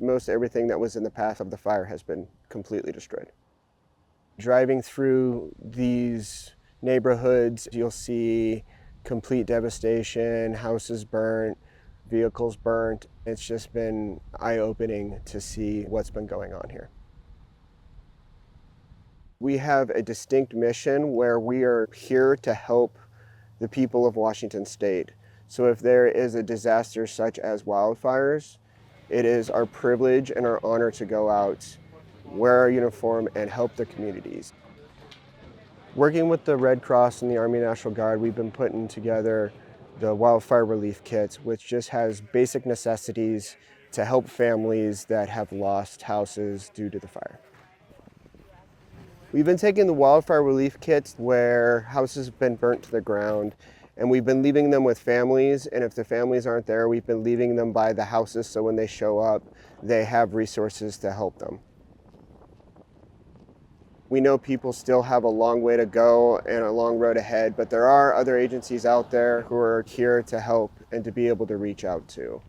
most everything that was in the path of the fire has been completely destroyed. Driving through these neighborhoods, you'll see complete devastation, houses burnt, vehicles burnt. It's just been eye-opening to see what's been going on here. We have a distinct mission where we are here to help the people of Washington State. So if there is a disaster such as wildfires, it is our privilege and our honor to go out, wear our uniform, and help the communities. Working with the Red Cross and the Army National Guard, we've been putting together the wildfire relief kits, which just has basic necessities to help families that have lost houses due to the fire. We've been taking the wildfire relief kits where houses have been burnt to the ground, and we've been leaving them with families, and if the families aren't there, we've been leaving them by the houses so when they show up, they have resources to help them. We know people still have a long way to go and a long road ahead, but there are other agencies out there who are here to help and to be able to reach out to.